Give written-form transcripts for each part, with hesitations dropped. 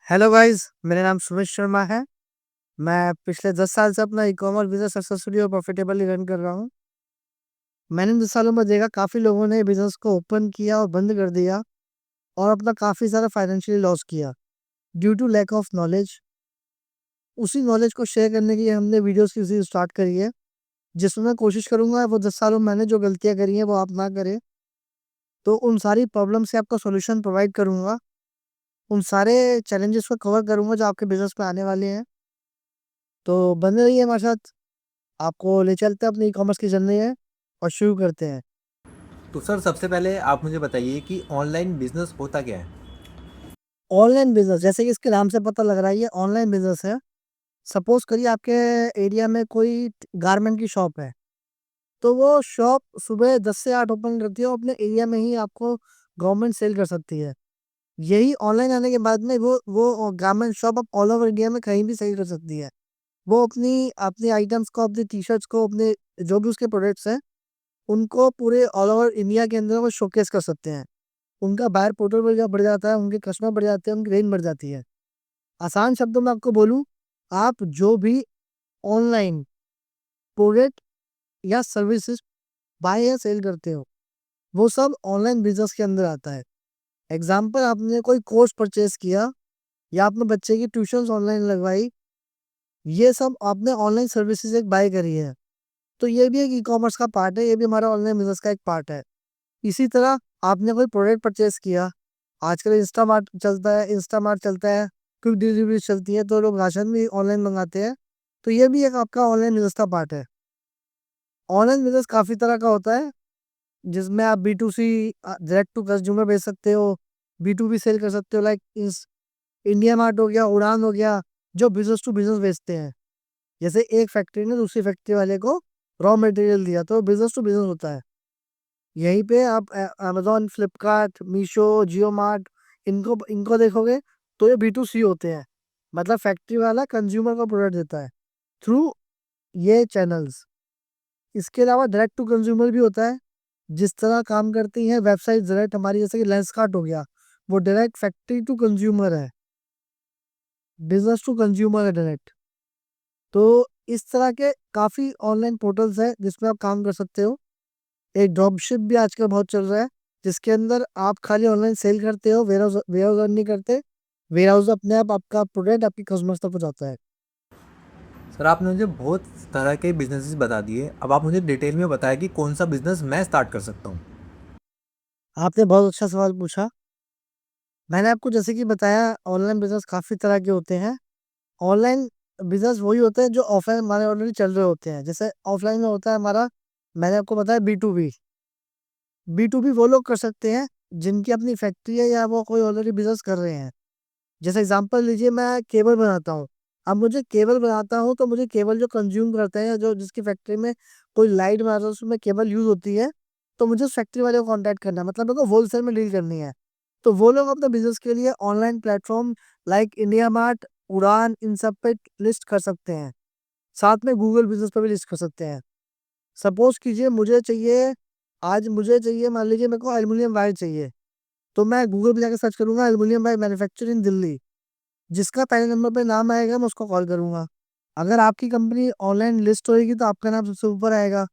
Hello guys, मेरा नाम सुमित शर्मा है। मैं पिछले 10 साल से अपना ई-कॉमर्स बिज़नेस सक्सेसफुली और प्रॉफिटेबली रन कर रहा हूँ। मैंने इन 10 सालों में देखा काफ़ी लोगों ने बिज़नेस को ओपन किया और बंद कर दिया और अपना काफ़ी ज़्यादा फाइनेंशियली लॉस किया due to lack of knowledge. उसी नॉलेज को शेयर करने के लिए हमने वीडियोज़ की सीरीज़ स्टार्ट करी है, जिसमें मैं कोशिश करूँगा वो 10 सालों में मैंने जो गलतियाँ करी हैं वो आप ना करें। तो उन सारी प्रॉब्लम से आपको सॉल्यूशन प्रोवाइड करूँगा। उन सारे चैलेंजेस को कवर करूँगा जो आपके बिज़नेस में आने वाले हैं। तो बने रहिए हमारे साथ। आपको ले चलते हैं अपनी ई-कॉमर्स की जर्नी में और शुरू करते हैं। तो सर सबसे पहले आप मुझे बताइए कि ऑनलाइन बिजनेस होता क्या है? ऑनलाइन बिज़नेस जैसे कि इसके नाम से पता लग रहा है ये ऑनलाइन बिज़नेस है। सपोज़ करिए आपके एरिया में कोई गारमेंट की शॉप है, तो वो शॉप सुबह 10 से 8 ओपन रहती है और अपने एरिया में ही आपको गवर्नमेंट सेल कर सकती है। यही ऑनलाइन आने के बाद में वो गारमेंट शॉप अब ऑल ओवर इंडिया में कहीं भी सेल कर सकती है। वो अपनी अपनी आइटम्स को, अपनी टी-शर्ट्स को, अपने जो भी उसके प्रोडक्ट्स हैं, उनको पूरे ऑल ओवर इंडिया के अंदर वो शोकेस कर सकते हैं। उनका बायर पोर्टल बढ़ जाता है, उनके कस्टमर बढ़ जाते हैं, उनकी रेंज बढ़ जाती है। आसान शब्दों में आपको बोलूँ, आप जो भी ऑनलाइन प्रोडक्ट या सर्विसेज़ बाय या सेल करते हो, वो सब ऑनलाइन बिज़नेस के अंदर आता है। एग्ज़ाम्पल आपने कोई कोर्स परचेज़ किया या आपने बच्चे की ट्यूशन्स ऑनलाइन लगवाई, ये सब आपने ऑनलाइन सर्विसेज़ एक बाय करी है। तो ये भी एक ई-कॉमर्स का पार्ट है, ये भी हमारा ऑनलाइन बिज़नेस का एक पार्ट है। इसी तरह आपने कोई प्रोडक्ट परचेज़ किया, आजकल इंस्टामार्ट चलता है, क्विक डिलीवरी चलती है, तो लोग राशन भी ऑनलाइन मँगाते हैं, तो ये भी एक आपका ऑनलाइन बिज़नेस का पार्ट है। ऑनलाइन बिज़नेस काफ़ी तरह का होता है, जिसमें आप बी2सी डायरेक्ट टू कंज्यूमर बेच सकते हो, बी2बी सेल कर सकते हो लाइक इस इंडिया मार्ट हो गया, उड़ान हो गया, जो बिज़नेस टू बिज़नेस बेचते हैं। जैसे एक फैक्ट्री ने दूसरी फैक्ट्री वाले को रॉ मटेरियल दिया, तो बिज़नेस टू बिज़नेस होता है। यहीं पे आप अमेज़न, फ्लिपकार्ट, मीशो, जियो मार्ट इनको इनको देखोगे तो ये बी2सी होते हैं। मतलब फैक्ट्री वाला कंज्यूमर को प्रोडक्ट देता है थ्रू ये चैनल्स। इसके अलावा डायरेक्ट टू कंज्यूमर भी होता है। जिस तरह काम करती हैं वेबसाइट डायरेक्ट हमारी जैसे कि लेंसकार्ट हो गया, वो डायरेक्ट फैक्ट्री टू कंज्यूमर है, बिज़नेस टू कंज्यूमर है डायरेक्ट। तो इस तरह के काफ़ी ऑनलाइन पोर्टल्स हैं जिसमें आप काम कर सकते हो। एक ड्रॉपशिप भी आजकल बहुत चल रहा है, जिसके अंदर आप खाली ऑनलाइन सेल करते हो, वेयरहाउस रन नहीं करते। वेयरहाउस अपने आप आपका प्रोडक्ट आपके कस्टमर्स तक पहुँचाता है। सर आपने मुझे बहुत तरह के बिजनेसेस बता दिए। अब आप मुझे डिटेल में बताएं कि कौन सा बिजनेस मैं स्टार्ट कर सकता हूँ। आपने बहुत अच्छा सवाल पूछा। मैंने आपको जैसे कि बताया ऑनलाइन बिज़नेस काफ़ी तरह के होते हैं। ऑनलाइन बिज़नेस वही होते हैं जो ऑफ़लाइन हमारे ऑलरेडी चल रहे होते हैं। जैसे ऑफ़लाइन में होता है हमारा, मैंने आपको बताया बी2बी। बी2बी वो लोग कर सकते हैं जिनकी अपनी फैक्ट्री है या वो कोई ऑलरेडी बिज़नेस कर रहे हैं। जैसे एग्ज़ाम्पल लीजिए, मैं केबल बनाता हूँ। अब मुझे केबल बनाता हूँ तो मुझे केबल जो कंज़्यूम करते हैं, जो जिसकी फैक्ट्री में कोई लाइट बनाता है उसमें केबल यूज़ होती है, तो मुझे उस फैक्ट्री वाले को कॉन्टैक्ट करना है, मतलब मेरे को होलसेल में डील करनी है। तो वो लोग अपने बिज़नेस के लिए online platform like India mart, उड़ान इन सब पे लिस्ट कर सकते हैं। साथ में गूगल बिज़नेस पे भी लिस्ट कर सकते हैं। सपोज़ कीजिए मुझे चाहिए मान लीजिए मेरे को एल्युमीनियम वायर चाहिए, तो मैं गूगल पे जाके सर्च करूँगा एल्युमीनियम वायर मैन्युफैक्चर इन दिल्ली। जिसका पहले नंबर पे नाम आएगा मैं उसको कॉल करूँगा। अगर आपकी कंपनी ऑनलाइन लिस्ट होएगी तो आपका नाम सबसे ऊपर आएगा।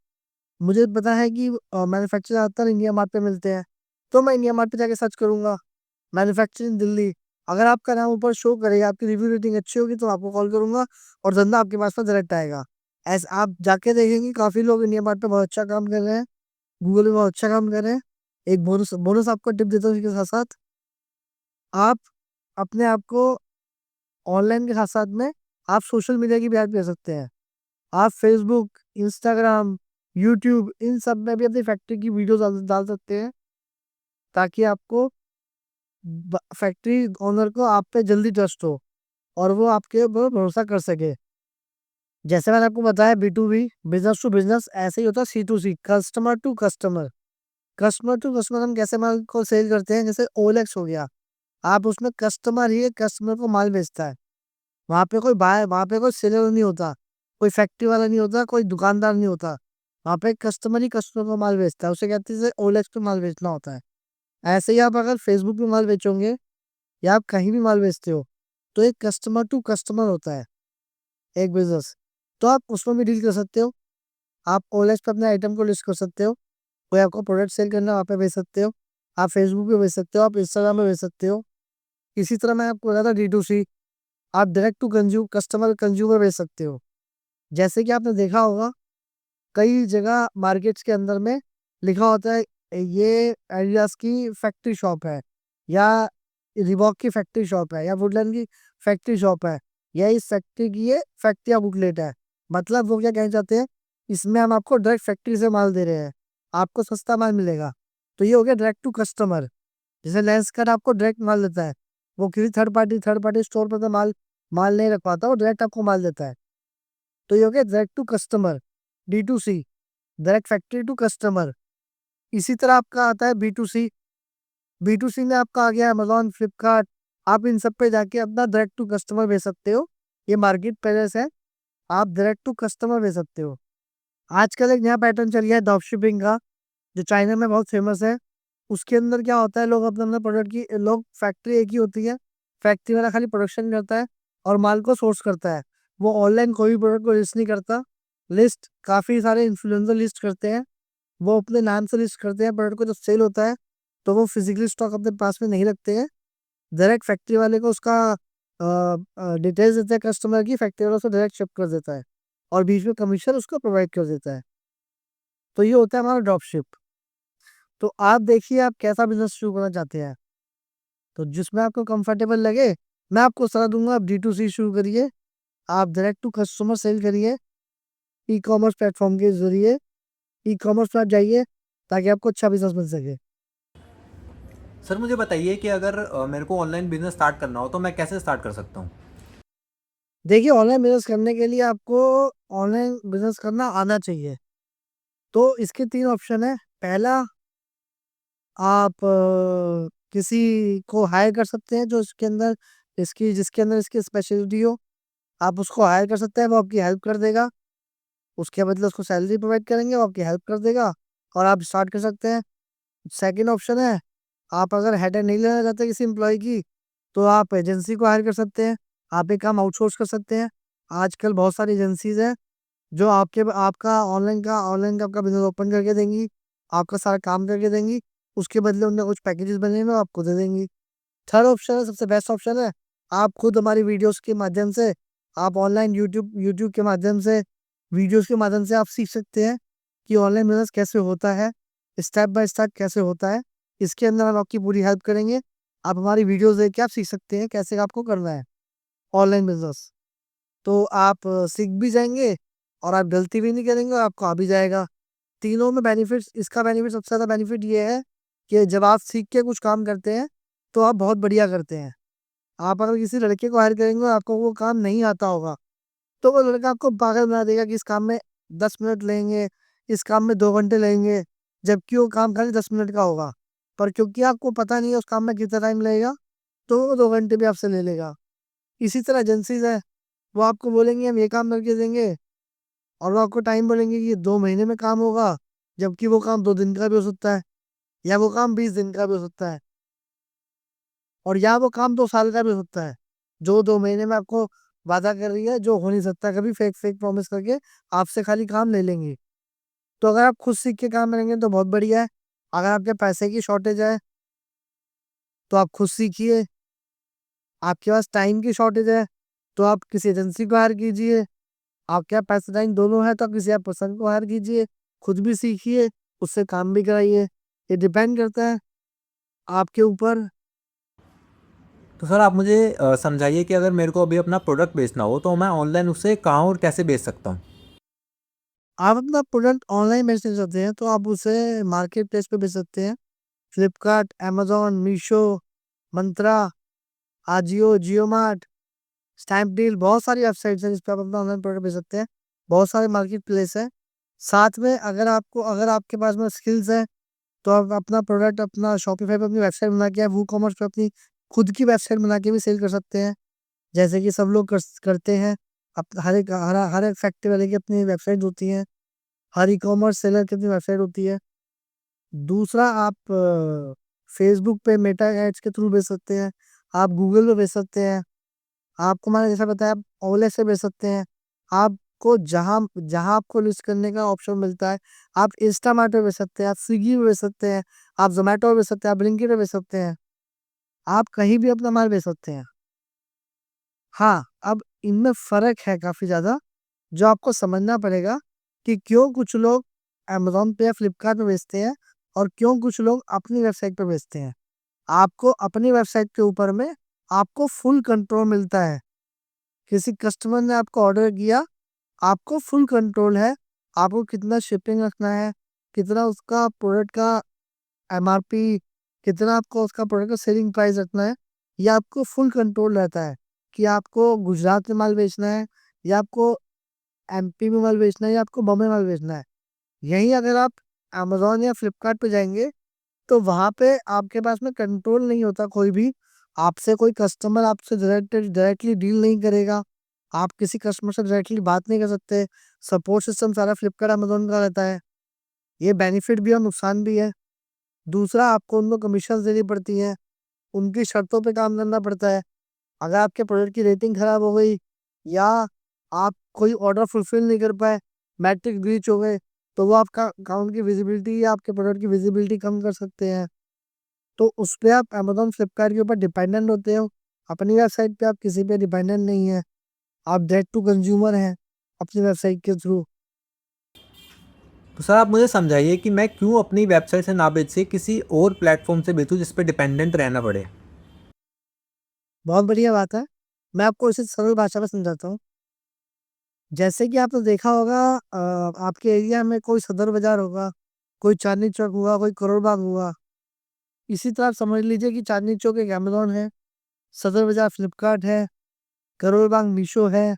मुझे पता है कि मैन्युफैक्चर ज़्यादातर इंडिया मार्ट पे मिलते हैं, तो मैं इंडिया मार्ट पे जाके सर्च करूँगा, मैन्युफैक्चर इन दिल्ली। अगर आपका नाम ऊपर शो करेगा, आपकी रिव्यू रेटिंग अच्छी होगी तो आपको कॉल करूँगा और धंधा आपके पास में डायरेक्ट आएगा। ऐसे आप जाके देखेंगे काफ़ी लोग इंडिया मार्ट पे बहुत अच्छा काम कर रहे हैं, गूगल पे बहुत अच्छा काम कर रहे हैं। एक बोनस बोनस आपको टिप देता हूँ इसके साथ-साथ, आप अपने आप को ऑनलाइन के साथ-साथ में आप सोशल मीडिया की भी ऐड कर सकते हैं। आप फ़ेसबुक, इंस्टाग्राम, यूट्यूब इन सब में भी अपनी फैक्ट्री की वीडियोज़ डाल डाल सकते हैं, ताकि आपको फैक्ट्री ओनर को आप पे जल्दी ट्रस्ट हो और वो आपके ऊपर भरोसा कर सके। जैसे मैंने आपको बताया बी2बी, बिज़नेस टू बिज़नेस, ऐसे ही होता है सी2सी, customer to customer. Customer to customer हम कैसे माल को सेल करते हैं, जैसे ओएलएक्स हो गया, आप उसमें कस्टमर ही कस्टमर को माल बेचता है। वहाँ पे कोई सेलर नहीं होता, कोई फैक्ट्री वाला नहीं होता, कोई दुकानदार नहीं होता। वहाँ पे कस्टमर ही कस्टमर को माल बेचता है, उसे कहते हैं जैसे ओएलएक्स पे माल बेचना होता है। ऐसे ही आप अगर फ़ेसबुक पे माल बेचोगे या आप कहीं भी माल बेचते हो, तो एक कस्टमर टू कस्टमर होता है एक बिजनेस, तो आप उसमें भी डील कर सकते हो। आप ओएलएक्स पे अपने आइटम को लिस्ट कर सकते हो, कोई आपको प्रोडक्ट सेल करना है वहाँ पे बेच सकते हो, आप फेसबुक पे बेच सकते हो, आप इंस्टाग्राम पे बेच सकते हो। इसी तरह मैं आपको बता था D2C, आप डायरेक्ट टू कस्टमर कंज्यूमर बेच सकते हो। जैसे कि आपने देखा होगा कई जगह मार्केट्स के अंदर में लिखा होता है ये एडिडास की फैक्ट्री शॉप है, या रिबॉक की फैक्ट्री शॉप है, या वुडलैंड की फैक्ट्री शॉप है, या इस फैक्ट्री की ये फैक्ट्री आउटलेट है। मतलब वो क्या कहना चाहते हैं, इसमें हम आपको डायरेक्ट फैक्ट्री से माल दे रहे हैं, आपको सस्ता माल मिलेगा। तो ये हो गया डायरेक्ट टू कस्टमर। जैसे लेंसकार्ट आपको डायरेक्ट माल देता है, वो किसी थर्ड पार्टी स्टोर पर तो माल माल नहीं रख पाता, वो डायरेक्ट आपको माल देता है। तो ये हो गया direct to customer, D2C, direct factory to customer. इसी तरह आपका आता है B2C में आपका आ गया अमेज़न, फ्लिपकार्ट। आप इन सब पे जाके अपना डायरेक्ट टू कस्टमर बेच सकते हो। ये मार्केट प्लेस है, आप डायरेक्ट टू कस्टमर बेच सकते हो। आजकल एक नया पैटर्न चल गया है ड्रॉप शिपिंग का, जो चाइना में बहुत फेमस है। उसके अंदर क्या होता है, लोग अपना-अपना प्रोडक्ट की लोग फैक्ट्री एक ही होती है, फैक्ट्री वाला खाली प्रोडक्शन करता है और माल को सोर्स करता है। वो ऑनलाइन कोई भी प्रोडक्ट को लिस्ट नहीं करता। लिस्ट काफ़ी सारे इन्फ्लुएंसर लिस्ट करते हैं, वो अपने नाम से लिस्ट करते हैं प्रोडक्ट को, जब सेल होता है तो वो फिजिकली स्टॉक अपने पास में नहीं रखते हैं। डायरेक्ट फैक्ट्री वाले को उसका डिटेल्स देते हैं कस्टमर की, फैक्ट्री वाला उसको डायरेक्ट शिप कर देता है और बीच में कमीशन उसको प्रोवाइड कर देता है। तो ये होता है हमारा ड्रॉप शिप। तो आप देखिए आप कैसा बिज़नेस शुरू करना चाहते हैं, तो जिसमें आपको कंफर्टेबल लगे, मैं आपको सलाह दूँगा आप D2C शुरू करिए, आप डायरेक्ट टू कस्टमर सेल करिए, ई-कॉमर्स प्लेटफ़ॉर्म के ज़रिए ई-कॉमर्स पे आप जाइए ताकि आपको अच्छा बिज़नेस मिल सके। सर मुझे बताइए कि अगर मेरे को ऑनलाइन बिजनेस स्टार्ट करना हो तो मैं कैसे स्टार्ट कर सकता हूँ? देखिए ऑनलाइन बिज़नेस करने के लिए आपको ऑनलाइन बिज़नेस करना आना चाहिए। तो इसके 3 ऑप्शन हैं। पहला, आप किसी को हायर कर सकते हैं जो इसके अंदर जिसके अंदर इसकी स्पेशलिटी हो, आप उसको हायर कर सकते हैं, वो आपकी हेल्प कर देगा। उसके बदले उसको सैलरी प्रोवाइड करेंगे, वो आपकी हेल्प कर देगा और आप स्टार्ट कर सकते हैं। सेकंड ऑप्शन है, आप अगर हेडेक नहीं लेना चाहते किसी एम्प्लॉयी की, तो आप एजेंसी को हायर कर सकते हैं। आप ये काम आउटसोर्स कर सकते हैं। आजकल बहुत सारी एजेंसीज़ हैं जो आपका ऑनलाइन का आपका बिज़नेस ओपन करके देंगी, आपका सारा काम करके देंगी, उसके बदले उनके कुछ पैकेजेज़ बने हुए वो आपको दे देंगी। थर्ड ऑप्शन है, सबसे बेस्ट ऑप्शन है, आप खुद हमारी वीडियोज़ के माध्यम से, आप ऑनलाइन यूट्यूब के माध्यम से, वीडियोज़ के माध्यम से आप सीख सकते हैं कि ऑनलाइन बिज़नेस कैसे होता है, स्टेप बाय स्टेप कैसे होता है। इसके अंदर हम आपकी पूरी हेल्प करेंगे। आप हमारी वीडियोज़ देख के आप सीख सकते हैं कैसे आपको करना है ऑनलाइन बिज़नेस। तो आप सीख भी जाएँगे और आप गलती भी नहीं करेंगे और आपको आ भी जाएगा। तीनों में बेनिफिट्स, इसका बेनिफिट सबसे ज़्यादा बेनिफिट ये है कि जब आप सीख के कुछ काम करते हैं, तो आप बहुत बढ़िया करते हैं। आप अगर किसी लड़के को हायर करेंगे और आपको वो काम नहीं आता होगा, तो वो लड़का आपको पागल बना देगा कि इस काम में 10 मिनट लगेंगे, इस काम में 2 घंटे लगेंगे, जबकि वो काम खाली 10 मिनट का होगा। पर क्योंकि आपको पता नहीं है उस काम में कितना टाइम लगेगा, तो वो 2 घंटे भी आपसे ले लेगा। इसी तरह एजेंसीज़ हैं, वो आपको बोलेंगे हम ये काम करके देंगे और वो आपको टाइम बोलेंगे कि ये 2 महीने में काम होगा, जबकि वो काम 2 दिन का भी हो सकता है, या वो काम 20 दिन का भी हो सकता है, और या वो काम 2 साल का भी हो सकता है। जो 2 महीने में आपको वादा कर रही है, जो हो नहीं सकता कभी, फेक प्रॉमिस करके आपसे खाली काम ले लेंगी। तो अगर आप खुद सीख के काम करेंगे तो बहुत बढ़िया है। अगर आपके पैसे की शॉर्टेज है, तो आप खुद सीखिए। आपके पास टाइम की शॉर्टेज है, तो आप किसी एजेंसी को हायर कीजिए। आपके पास पैसे टाइम दोनों है, तो आप किसी आप पर्सन को हायर कीजिए। खुद भी सीखिए, उससे काम भी कराइए। ये डिपेंड करता है आपके ऊपर। तो सर आप मुझे समझाइए कि अगर मेरे को अभी अपना प्रोडक्ट बेचना हो तो मैं ऑनलाइन उसे कहाँ और कैसे बेच सकता हूँ? आप अपना प्रोडक्ट ऑनलाइन बेचना चाहते हैं, तो आप उसे मार्केट प्लेस पे बेच सकते हैं। फ्लिपकार्ट, अमेज़न, मीशो, मंत्रा, आजियो, जियोमार्ट, स्नैपडील, बहुत सारी वेबसाइट्स हैं जिस पे आप अपना ऑनलाइन प्रोडक्ट बेच सकते हैं। बहुत सारे मार्केट प्लेस हैं। साथ में अगर आपके पास में स्किल्स हैं, तो आप अपना प्रोडक्ट अपना शॉपिफ़ाई पे अपनी वेबसाइट बना के, आप वूकॉमर्स पे अपनी खुद की वेबसाइट बना के भी सेल कर सकते हैं। जैसे कि सब लोग करते हैं। हर एक फैक्ट्री वाले की अपनी वेबसाइट होती है। हर ई-कॉमर्स सेलर की अपनी वेबसाइट होती है। दूसरा, आप फ़ेसबुक पे मेटा एड्स के थ्रू बेच सकते हैं। आप गूगल पे बेच सकते हैं। आपको मैंने जैसा बताया आप ओले से बेच सकते हैं। आपको जहाँ जहाँ आपको लिस्ट करने का ऑप्शन मिलता है, आप इंस्टामार्ट पे बेच सकते हैं, आप स्विगी पे बेच सकते हैं, आप ज़ोमैटो पे बेच सकते हैं, आप ब्लिंकिट पे बेच सकते हैं। आप कहीं भी अपना माल बेच सकते हैं। हाँ, अब इनमें फ़र्क है काफ़ी ज़्यादा, जो आपको समझना पड़ेगा कि क्यों कुछ लोग अमेज़न पे या फ्लिपकार्ट पे बेचते हैं और क्यों कुछ लोग अपनी वेबसाइट पे बेचते हैं। आपको अपनी वेबसाइट के ऊपर में आपको फुल कंट्रोल मिलता है। किसी कस्टमर ने आपको ऑर्डर किया, आपको फुल कंट्रोल है, आपको कितना शिपिंग रखना है, कितना उसका प्रोडक्ट का एमआरपी, कितना आपको उसका प्रोडक्ट का सेलिंग प्राइस रखना है, ये आपको फुल कंट्रोल रहता है कि आपको गुजरात में माल बेचना है या आपको एमपी में माल बेचना है या आपको बॉम्बे में माल बेचना है। यहीं अगर आप अमेज़न या फ्लिपकार्ट पे जाएँगे, तो वहाँ पे आपके पास में कंट्रोल नहीं होता कोई भी। आपसे कोई कस्टमर आपसे डायरेक्टली डील नहीं करेगा। आप किसी कस्टमर से डायरेक्टली बात नहीं कर सकते। सपोर्ट सिस्टम सारा फ्लिपकार्ट, अमेज़न का रहता है। ये बेनिफिट भी है और नुकसान भी है। दूसरा आपको उनको कमीशन्स देनी पड़ती हैं, उनकी शर्तों पे काम करना पड़ता है। अगर आपके प्रोडक्ट की रेटिंग खराब हो गई या आप कोई ऑर्डर फुलफिल नहीं कर पाए, मैट्रिक ब्रीच हो गए, तो वो आपका अकाउंट की विज़िबिलिटी या आपके प्रोडक्ट की विज़िबिलिटी कम कर सकते हैं। तो उसपे आप अमेज़न, फ्लिपकार्ट के ऊपर डिपेंडेंट होते हो। अपनी वेबसाइट पे आप किसी पे डिपेंडेंट नहीं हैं। आप डायरेक्ट टू कंज्यूमर हैं अपनी वेबसाइट के थ्रू। तो सर आप मुझे समझाइए कि मैं क्यों अपनी वेबसाइट से ना बेच के किसी और प्लेटफ़ॉर्म से बेचूँ जिस पे डिपेंडेंट रहना पड़े? बहुत बढ़िया बात है। मैं आपको इसे सरल भाषा में समझाता हूँ। जैसे कि आपने देखा होगा आपके एरिया में कोई सदर बाज़ार होगा, कोई चांदनी चौक हुआ, कोई करोल बाग हुआ। इसी तरह आप समझ लीजिए कि चांदनी चौक एक अमेज़न है, सदर बाज़ार फ्लिपकार्ट है, करोल बाग मीशो है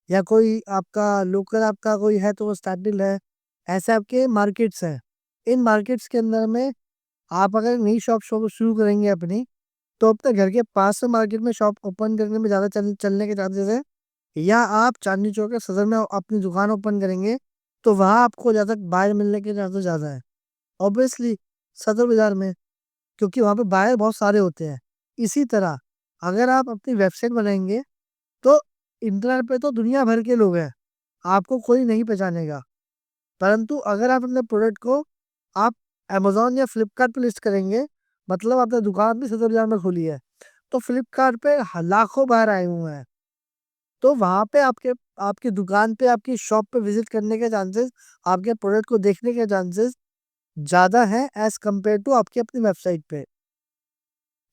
या कोई आपका लोकल आपका कोई है तो वो स्नैपडील है। ऐसे आपके मार्केट्स हैं। इन मार्केट्स के अंदर में आप अगर नई शॉप शुरू करेंगे अपनी, तो अपने घर के पास में मार्केट में शॉप ओपन करने में ज़्यादा चलने के चांसेस है। या आप चांदनी चौक या सदर में अपनी दुकान ओपन करेंगे, तो वहाँ आपको ज़्यादा बायर मिलने के चांसेस ज़्यादा है। ऑब्वियसली सदर बाज़ार में, क्योंकि वहाँ पे बायर बहुत सारे होते हैं। इसी तरह अगर आप अपनी वेबसाइट बनाएँगे, तो इंटरनेट पे तो दुनिया भर के लोग हैं, आपको कोई नहीं पहचानेगा। परंतु अगर आप अपने प्रोडक्ट को आप अमेज़न या फ्लिपकार्ट पे लिस्ट करेंगे, मतलब आपने दुकान भी सदर बाज़ार में खोली है, तो फ्लिपकार्ट पे लाखों बायर आए हुए हैं। तो वहाँ पे आपके आपकी दुकान पे, आपकी शॉप पे विज़िट करने के चांसेस, आपके प्रोडक्ट को देखने के चांसेस ज़्यादा हैं एज़ कम्पेयर टू आपकी अपनी वेबसाइट पे।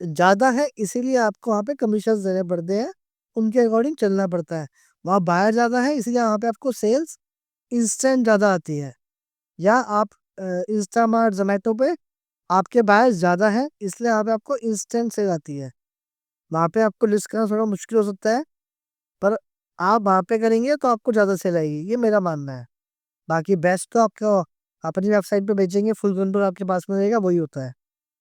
ज़्यादा है इसीलिए आपको वहाँ पे कमीशन्स देने पड़ते हैं, उनके अकॉर्डिंग चलना पड़ता है। वहाँ बायर ज़्यादा है इसीलिए वहाँ पे आपको सेल्स इंस्टेंट ज़्यादा आती है। या आप इंस्टामार्ट, ज़ोमैटो पे आपके बायर्स ज़्यादा हैं इसलिए वहाँ पे आपको इंस्टेंट सेल आती है। वहाँ पे आपको लिस्ट करना थोड़ा मुश्किल हो सकता है, पर आप वहाँ पे करेंगे तो आपको ज़्यादा सेल आएगी, ये मेरा मानना है। बाकी बेस्ट तो आपको अपनी वेबसाइट पे बेचेंगे, फुल कंट्रोल आपके पास में रहेगा, वही होता है।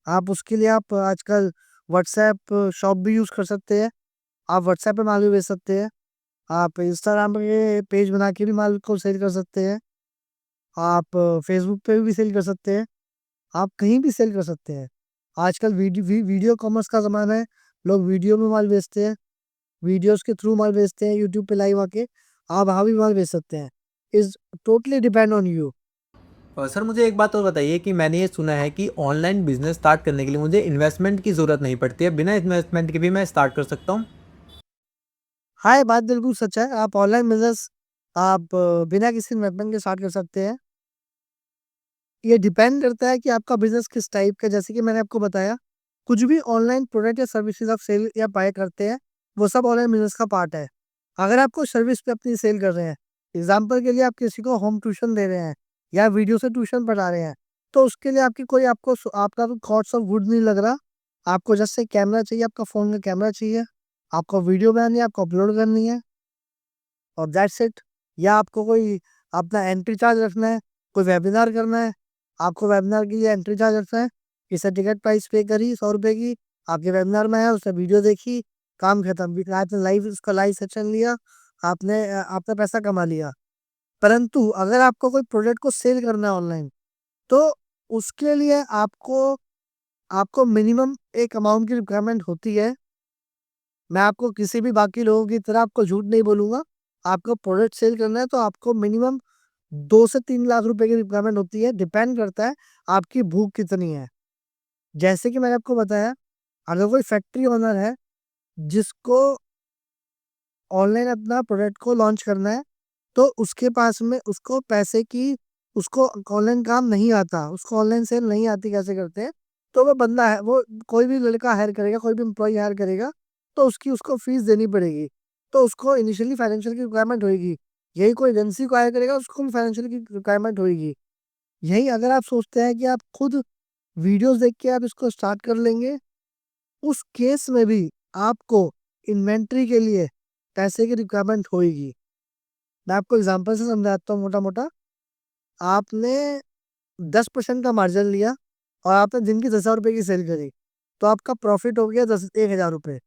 आप उसके लिए आप आजकल व्हाट्सऐप शॉप भी यूज़ कर सकते हैं। आप व्हाट्सऐप पे माल भी बेच सकते हैं। आप इंस्टाग्राम पे पेज बना के भी माल को सेल कर सकते हैं। आप फेसबुक पे भी सेल कर सकते हैं। आप कहीं भी सेल कर सकते हैं। आजकल वीडियो कॉमर्स का ज़माना है। लोग वीडियो में माल बेचते हैं। वीडियोज़ के थ्रू माल बेचते हैं यूट्यूब पे लाइव आके। आप वहाँ भी माल बेच सकते हैं। Is totally depend on you. और सर मुझे एक बात और बताइए कि मैंने ये सुना है कि ऑनलाइन बिज़नेस स्टार्ट करने के लिए मुझे इन्वेस्टमेंट की ज़रूरत नहीं पड़ती है, बिना इन्वेस्टमेंट के भी मैं स्टार्ट कर सकता हूँ? हाँ, ये बात बिल्कुल सच है। आप ऑनलाइन बिज़नेस आप बिना किसी इन्वेस्टमेंट के स्टार्ट कर सकते हैं। ये डिपेंड करता है कि आपका बिज़नेस किस टाइप का है। जैसे कि मैंने आपको बताया, कुछ भी ऑनलाइन प्रोडक्ट या सर्विसेज़ आप सेल या बाय करते हैं, वो सब ऑनलाइन बिज़नेस का पार्ट है। अगर आप कोई सर्विस पे अपनी सेल कर रहे हैं, एग्ज़ाम्पल के लिए आप किसी को होम ट्यूशन दे रहे हैं या वीडियो से ट्यूशन पढ़ा रहे हैं, तो उसके लिए आपकी कोई आपको आपका कोई कॉस्ट ऑफ गुड नहीं लग रहा। आपको जस्ट एक कैमरा चाहिए, आपका फ़ोन का कैमरा चाहिए, आपको वीडियो बनानी है, आपको अपलोड करनी है। और दैट्स इट। या आपको कोई अपना एंट्री चार्ज रखना है, कोई वेबिनार करना है, आपको वेबिनार के लिए एंट्री चार्ज रखना है, इसे टिकट प्राइस पे करी ₹100 की, आपके वेबिनार में आया, उसने वीडियो देखी, काम खत्म। आपने लाइव उसका लाइव सेशन लिया, आपने पैसा कमा लिया। परंतु अगर आपको कोई प्रोडक्ट को सेल करना है ऑनलाइन, तो उसके लिए आपको आपको मिनिमम एक अमाउंट की रिक्वायरमेंट होती है। मैं आपको किसी भी बाकी लोगों की तरह आपको झूठ नहीं बोलूँगा। आपको प्रोडक्ट सेल करना है तो आपको मिनिमम 2 से 3 लाख रुपए की रिक्वायरमेंट होती है, डिपेंड करता है आपकी भूख कितनी है। जैसे कि मैंने आपको बताया, अगर कोई फैक्ट्री ओनर है जिसको ऑनलाइन अपना प्रोडक्ट को लॉन्च करना है, तो उसके पास में उसको पैसे की उसको ऑनलाइन काम नहीं आता, उसको ऑनलाइन सेल नहीं आती कैसे करते हैं, तो वो बंदा है वो कोई भी लड़का हायर करेगा, कोई भी एम्प्लॉयी हायर करेगा, तो उसकी उसको फीस देनी पड़ेगी। तो उसको इनिशियली फाइनेंशियल की रिक्वायरमेंट होएगी। यही कोई एजेंसी को हायर करेगा, उसको भी फाइनेंशियल की रिक्वायरमेंट होएगी। यही अगर आप सोचते हैं कि आप खुद वीडियोज़ देख के आप इसको स्टार्ट कर लेंगे, उस केस में भी आपको इन्वेंटरी के लिए पैसे की रिक्वायरमेंट होएगी। मैं आपको एग्ज़ाम्पल से समझाता हूँ मोटा-मोटा। आपने 10% का मार्जिन लिया और आपने दिन की 10,000 रुपए की सेल करी, तो आपका प्रॉफ़िट हो गया 1,000 रुपए।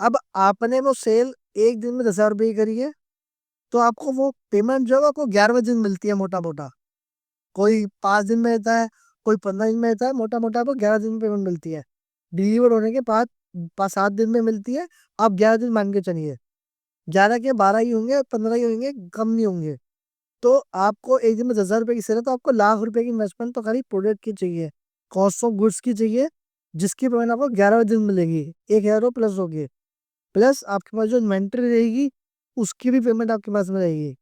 अब आपने वो सेल 1 दिन में 10,000 रुपए की करी है, तो आपको वो पेमेंट जो है वो आपको 11वें दिन मिलती है मोटा-मोटा। कोई 5 दिन में देता है, कोई 15 दिन में देता है, मोटा-मोटा आपको 11 दिन में पेमेंट मिलती है। डिलीवर होने के बाद 7 दिन में मिलती है, आप 11 दिन मान के चलिए। 11 क्या 12 ही होंगे, 15 ही होंगे, कम नहीं होंगे। तो आपको एक दिन में 10,000 रुपए की सेल है, तो आपको लाख रुपए की इन्वेस्टमेंट तो खाली प्रोडक्ट की चाहिए, कॉस्ट ऑफ गुड्स की चाहिए, जिसकी पेमेंट आपको 11वें दिन मिलेगी। 1,000 प्लस हो गए, प्लस आपके पास जो इन्वेंटरी रहेगी, उसकी भी पेमेंट आपके पास में रहेगी।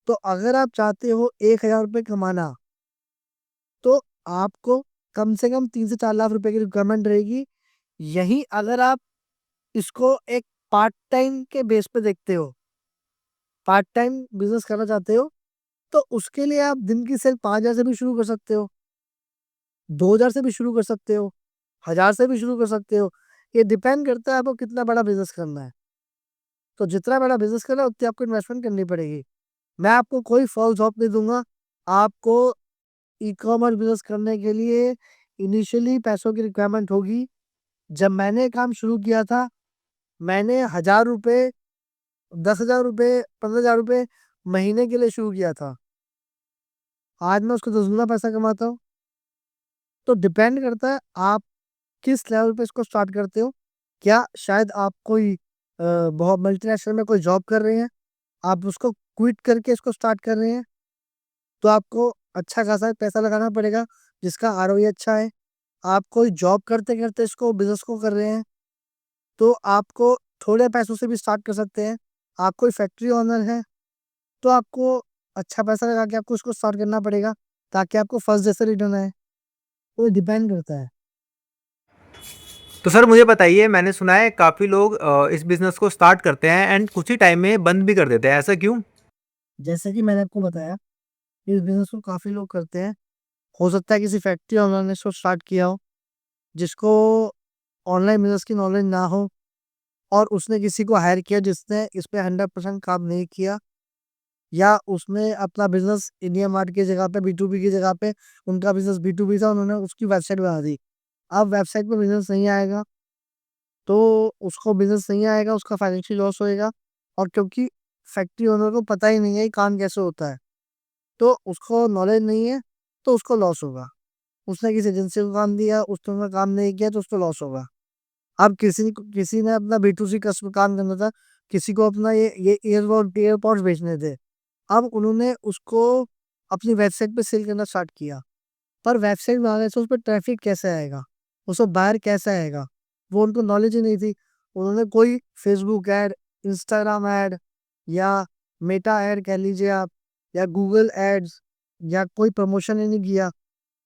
तो अगर आप चाहते हो 1,000 रुपए कमाना, तो आपको कम से कम 3 से 4 लाख रुपए की रिक्वायरमेंट रहेगी। यही अगर आप इसको एक पार्ट टाइम के बेस पे देखते हो, पार्ट टाइम बिज़नेस करना चाहते हो, तो उसके लिए आप दिन की सेल 5,000 से भी शुरू कर सकते हो, 2,000 से भी शुरू कर सकते हो, 1,000 से भी शुरू कर सकते हो। ये डिपेंड करता है आपको कितना बड़ा बिज़नेस करना है। तो जितना बड़ा बिज़नेस करना है उतनी आपको इन्वेस्टमेंट करनी पड़ेगी। मैं आपको कोई फ़ॉल्स होप नहीं दूँगा। आपको ई-कॉमर्स बिज़नेस करने के लिए इनिशियली पैसों की रिक्वायरमेंट होगी। जब मैंने काम शुरू किया था, मैंने ₹1,000 ₹10,000 ₹15,000 महीने के लिए शुरू किया था। आज मैं उसको 10 गुना पैसा कमाता हूँ। तो डिपेंड करता है आप किस लेवल पे इसको स्टार्ट करते हो? क्या शायद आप कोई बहुत मल्टीनेशनल में कोई जॉब कर रहे हैं, आप उसको क्विट करके इसको स्टार्ट कर रहे हैं, तो आपको अच्छा खासा पैसा लगाना पड़ेगा, जिसका आरओई अच्छा है। आप कोई जॉब करते-करते इसको बिज़नेस को कर रहे हैं, तो आपको थोड़े पैसों से भी स्टार्ट कर सकते हैं। आप कोई फैक्ट्री ओनर हैं, तो आपको अच्छा पैसा लगा के आपको इसको स्टार्ट करना पड़ेगा, ताकि आपको फर्स्ट डे से रिटर्न आए। तो ये डिपेंड करता है। तो सर मुझे बताइए, मैंने सुना है काफ़ी लोग इस बिज़नेस को स्टार्ट करते हैं एंड कुछ ही टाइम में बंद भी कर देते हैं, ऐसा क्यों? जैसे कि मैंने आपको बताया, इस बिज़नेस को काफ़ी लोग करते हैं। हो सकता है किसी फैक्ट्री ओनर ने इसको स्टार्ट किया हो, जिसको ऑनलाइन बिज़नेस की नॉलेज ना हो और उसने किसी को हायर किया जिसने इस पे 100% काम नहीं किया, या उसने अपना बिज़नेस इंडिया मार्ट की जगह पे बी2बी की जगह पे उनका बिज़नेस बी2बी था, उन्होंने उसकी वेबसाइट बना दी। अब वेबसाइट पे बिज़नेस नहीं आएगा, तो उसको बिज़नेस नहीं आएगा, उसका फाइनेंशियल लॉस होएगा, और क्योंकि फैक्ट्री ओनर को पता ही नहीं है ये काम कैसे होता है, तो उसको नॉलेज नहीं है, तो उसको लॉस होगा। उसने किसी एजेंसी को काम दिया, उसने उसका काम नहीं किया, तो उसको लॉस होगा। अब किसी ने अपना बी2सी कस्टमर काम करना था, किसी को अपना ये एयरपॉड्स बेचने थे। अब उन्होंने उसको अपनी वेबसाइट पे सेल करना स्टार्ट किया। पर वेबसाइट बनाने से उस पे ट्रैफ़िक कैसे आएगा? उस पे बायर कैसे आएगा? वो उनको नॉलेज ही नहीं थी। उन्होंने कोई फ़ेसबुक ऐड, इंस्टाग्राम ऐड या मेटा ऐड कह लीजिए आप, या गूगल एड्स, या कोई प्रमोशन ही नहीं किया,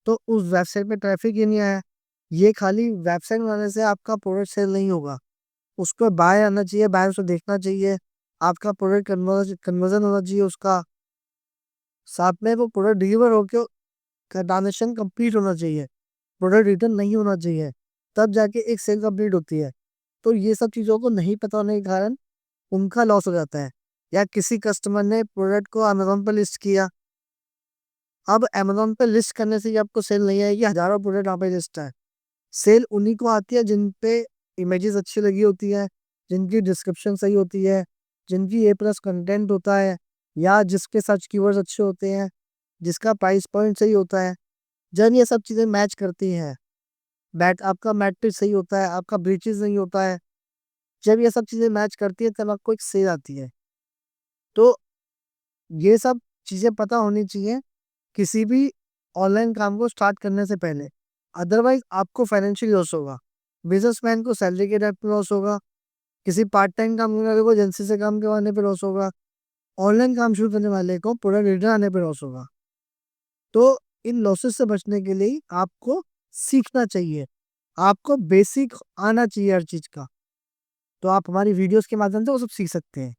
तो उस वेबसाइट पे ट्रैफ़िक ही नहीं आया। ये खाली वेबसाइट बनाने से आपका प्रोडक्ट सेल नहीं होगा। उस पे बायर आना चाहिए, बायर उसे देखना चाहिए, आपका प्रोडक्ट कन्वर्ज़न होना चाहिए उसका, साथ में वो प्रोडक्ट डिलीवर होके ट्रांज़ैक्शन कंप्लीट होना चाहिए। प्रोडक्ट रिटर्न नहीं होना चाहिए, तब जाके एक सेल कंप्लीट होती है। तो ये सब चीज़ों को नहीं पता होने के कारण उनका लॉस हो जाता है। या किसी कस्टमर ने प्रोडक्ट को अमेज़न पे लिस्ट किया, अब अमेज़न पे लिस्ट करने से ही आपको सेल नहीं आएगी, हज़ारों प्रोडक्ट वहाँ पे लिस्ट है। सेल उन्हीं को आती है जिन पे इमेजेस अच्छी लगी होती है, जिनकी डिस्क्रिप्शन सही होती है, जिनकी ए प्लस कंटेंट होता है, या जिसके सर्च कीवर्ड्स अच्छे होते हैं, जिसका प्राइस पॉइंट सही होता है। जब ये सब चीज़ें मैच करती हैं, आपका मैट्रिक्स सही होता है, आपका ब्रीचेज़ नहीं होता है, जब ये सब चीज़ें मैच करती है तब आपको एक सेल आती है। तो ये सब चीज़ें पता होनी चाहिए किसी भी ऑनलाइन काम को स्टार्ट करने से पहले। अदरवाइज़ आपको फाइनेंशियल लॉस होगा। बिज़नेसमैन को सैलरी के टाइम पे लॉस होगा, किसी पार्ट टाइम काम करने वाले को एजेंसी से काम करवाने पे लॉस होगा, ऑनलाइन काम शुरू करने वाले को प्रोडक्ट रिटर्न आने पे लॉस होगा। तो इन लॉसेस से बचने के लिए आपको सीखना चाहिए। आपको बेसिक आना चाहिए हर चीज़ का। तो आप हमारी वीडियोज़ के माध्यम से वो सब सीख सकते हैं।